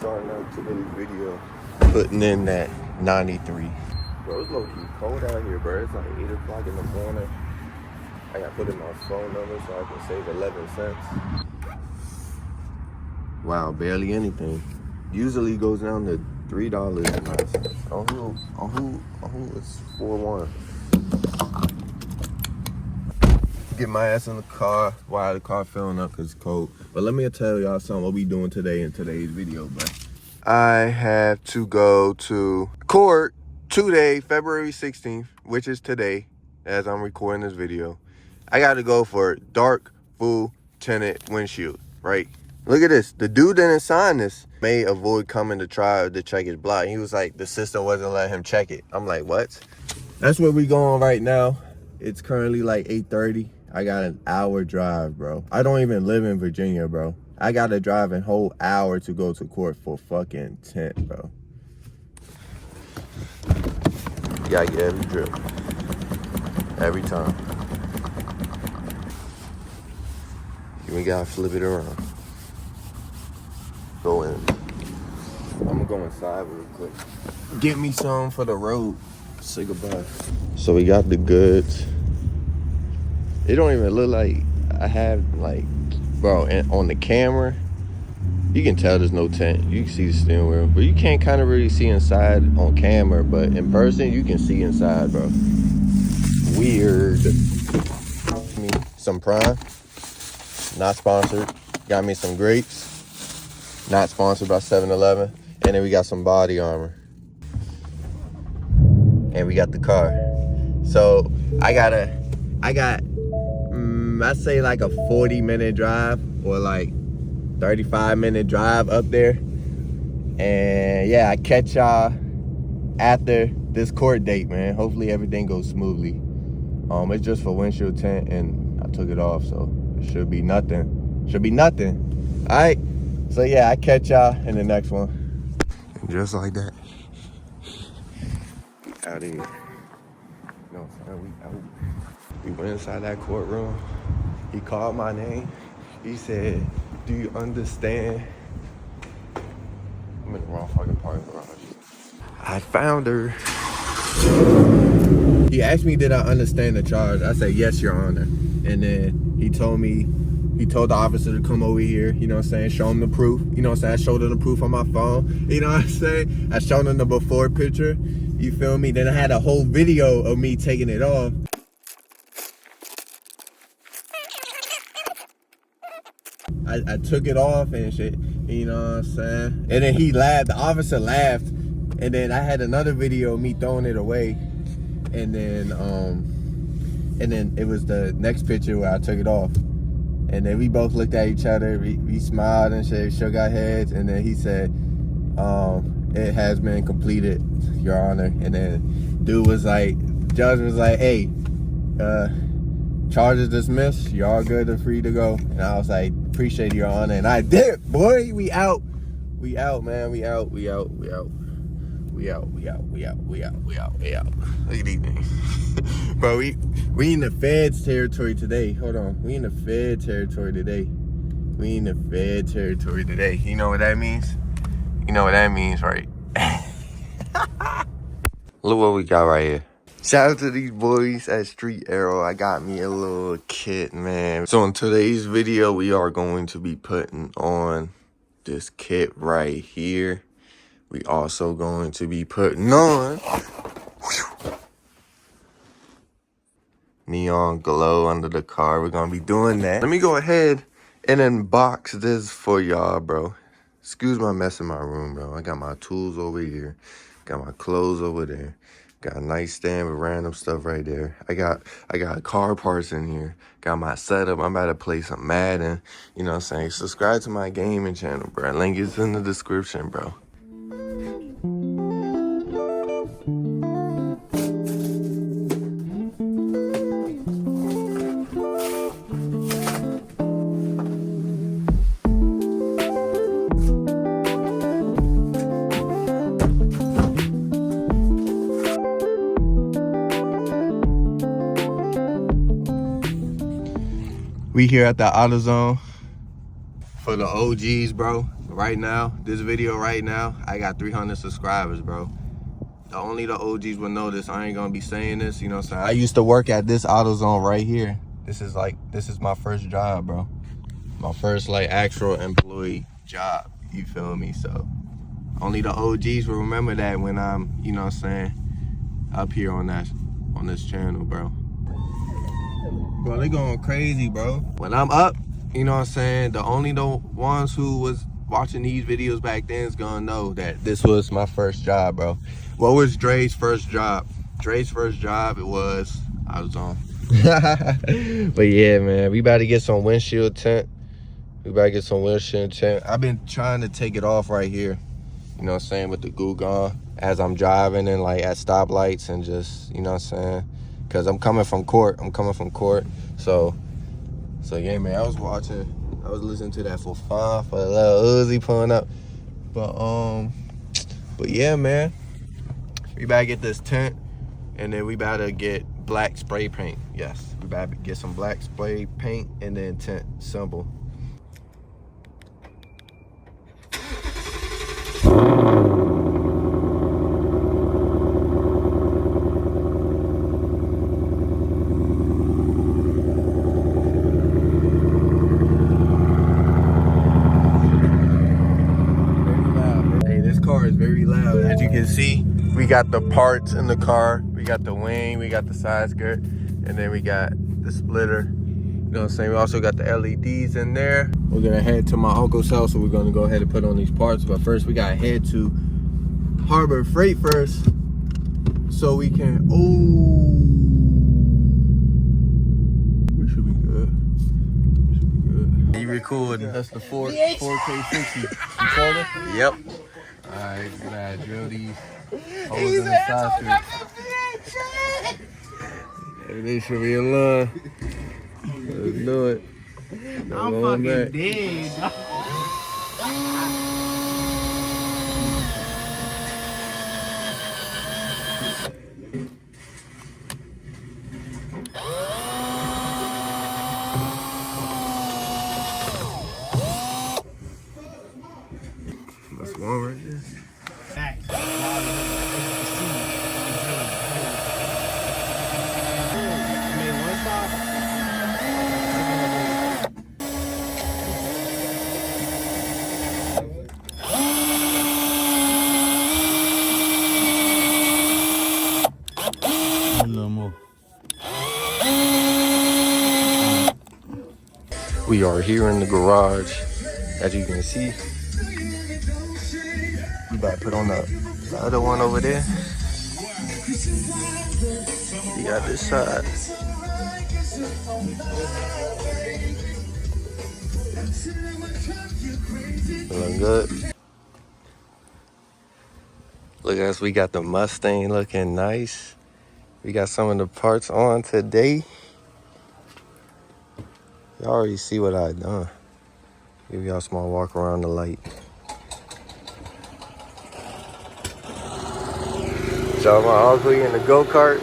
starting out today's video putting in that 93. Bro, it's low-key cold out here, bro. It's like 8 o'clock in the morning. I gotta put in my phone number so I can save 11 cents. Wow, barely anything. Usually goes down to $3.09. On who it's 4-1. Get my ass in the car while the car filling up because it's cold. But let me tell y'all something what we doing today in today's video, bro. I have to go to court today, February 16th, which is today, as I'm recording this video. I got to go for dark full tinted windshield, right? Look at this. The dude didn't sign this. May avoid coming to try to check his block. He was like, the system wasn't letting him check it. I'm like, what? That's where we going right now. It's currently like 8:30. I got an hour drive, bro. I don't even live in Virginia, bro. I got to drive a whole hour to go to court for fucking tint, bro. You gotta get every drip. Every time. We gotta flip it around. Go in. I'm gonna go inside real quick. Get me some for the road. Say goodbye. So we got the goods. It don't even look like I have, like, bro, and on the camera, you can tell there's no tint. You can see the steering wheel, but you can't kind of really see inside on camera, but in person, you can see inside, bro. Weird. Some Prime, not sponsored. Got me some grapes, not sponsored by 7-Eleven. And then we got some body armor. And we got the car. So I got I say like a 40-minute drive or like 35-minute drive up there. And yeah, I catch y'all after this court date, man. Hopefully everything goes smoothly. It's just for windshield tint and I took it off, so it should be nothing. Should be nothing. All right. So yeah, I catch y'all in the next one. And just like that, we out of here. No, sorry, we out. We went inside that courtroom. He called my name. He said, do you understand? I'm in the wrong fucking parking garage. I found her. He asked me, did I understand the charge? I said, yes, Your Honor. And then he told the officer to come over here, you know what I'm saying, show him the proof. You know what I'm saying? I showed him the proof on my phone. You know what I'm saying? I showed him the before picture. You feel me? Then I had a whole video of me taking it off. I took it off and shit, you know what I'm saying? And then he laughed, the officer laughed. And then I had another video of me throwing it away. And then it was the next picture where I took it off. And then we both looked at each other, we smiled and shit, shook our heads. And then he said, it has been completed, Your Honor. And then dude was like, judge was like, hey, charges dismissed, y'all good and free to go. And I was like, appreciate it, Your Honor. And I did, boy. We out, man. We out. Look at these things. Bro, we in the feds territory today. Hold on. We in the fed territory today. You know what that means? You know what that means, right? Look what we got right here. Shout out to these boys at Street Aero. I got me a little kit, man. So in today's video, we are going to be putting on this kit right here. We also going to be putting on neon glow under the car. We're going to be doing that. Let me go ahead and unbox this for y'all, bro. Excuse my mess in my room, bro. I got my tools over here. Got my clothes over there. Got a nightstand with random stuff right there. I got car parts in here. Got my setup. I'm about to play some Madden. You know what I'm saying? Subscribe to my gaming channel, bro. Link is in the description, bro. We here at the AutoZone for the OGs, bro. right now, this video right now, I got 300 subscribers, bro. Only the OGs will know this. I ain't gonna be saying this, you know what I'm saying? I used to work at this AutoZone right here. This is my first job, bro. My first like actual employee job, you feel me? So only the OGs will remember that when I'm, you know what I'm saying, up here on this channel, bro. Bro, they going crazy, bro. When I'm up, you know what I'm saying, the ones who was watching these videos back then is gonna know that this was my first job, bro. What was Dre's first job? Dre's first job, it was AutoZone. But yeah, man, we about to get some windshield tint. I've been trying to take it off right here, you know what I'm saying, with the goo gone as I'm driving and like at stoplights and just, you know what I'm saying, because I'm coming from court. So yeah, man, I was listening to that for fun, for a little Uzi pulling up. But yeah, man, we about to get this tint, and then we about to get black spray paint. Yes, we about to get some black spray paint and then tint. Simple. Car is very loud. As you can see, we got the parts in the car. We got the wing, we got the side skirt, and then we got the splitter. You know what I'm saying? We also got the LEDs in there. We're gonna head to my uncle's house, so we're gonna go ahead and put on these parts. But first, we gotta head to Harbor Freight first, so we can. We should be good. You recording? That's the 4K60. Recorder? Yep. Alright, we're gonna drill these holes in the socket. They should be in line. Let's do it. I'm fucking dead. That's one right there. A little more. We are here in the garage, as you can see. We about to put on the other one over there. We got this side. Feeling good. Look at us, we got the Mustang looking nice. We got some of the parts on today. Y'all already see what I done. Give y'all a small walk around the light. So my uncle, he in the go-kart.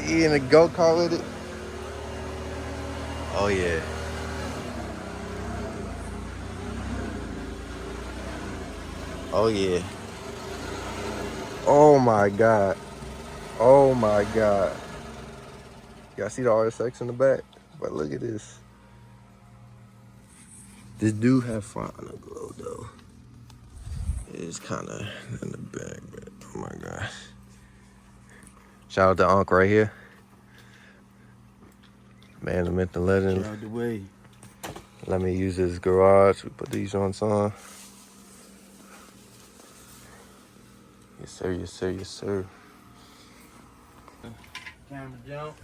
He in the go-kart with it. Oh yeah. Oh yeah. Oh my God. Oh my God. Y'all see the RSX in the back? But look at this. This do have front Underglow though. It's kind of in the back, but oh my gosh. Shout out to Unc right here. Man, the myth, the legend. Out the way. Let me use this garage. We put these joints on. Yes sir, yes sir, yes sir. Camera jump.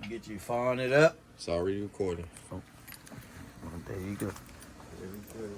Get you following it up. It's already recording. Oh, there you go. There we go.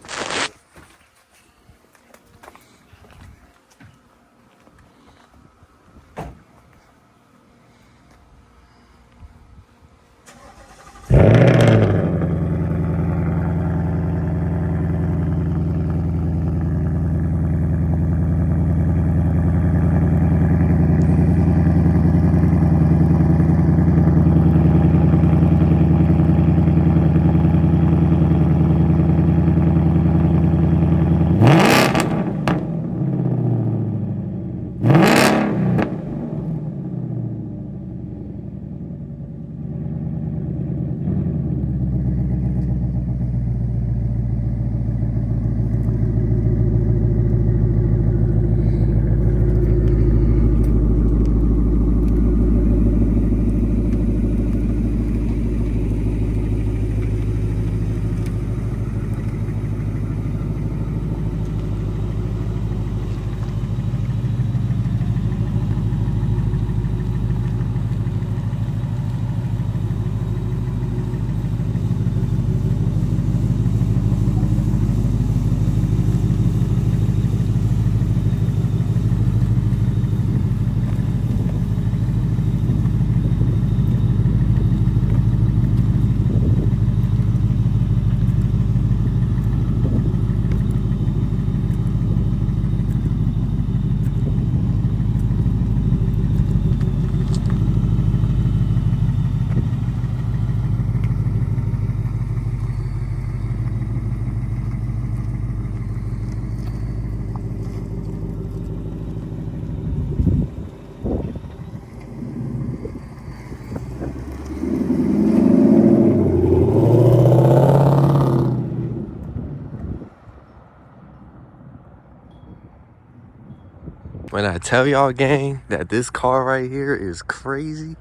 When I tell y'all, gang, that this car right here is crazy,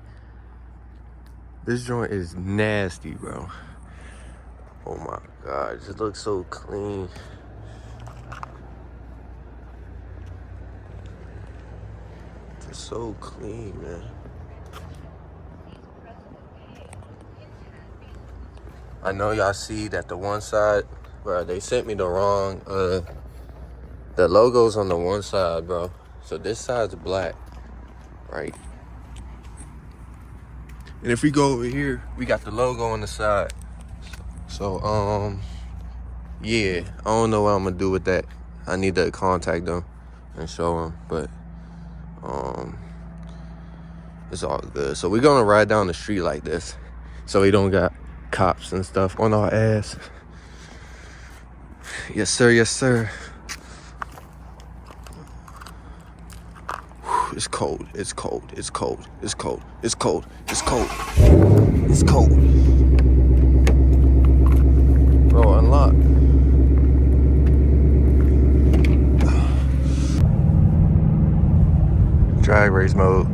this joint is nasty, bro. Oh my God, it looks so clean. It's so clean, man. I know y'all see that the one side, bro, they sent me the wrong, the logo's on the one side, bro. So this side's black, right? And if we go over here, we got the logo on the side. So, yeah, I don't know what I'm gonna do with that. I need to contact them and show them, but, it's all good. So we're gonna ride down the street like this, so we don't got cops and stuff on our ass. Yes, sir, yes, sir. It's cold, it's cold, it's cold, it's cold, it's cold, it's cold, it's cold. Bro, unlock. Drag race mode.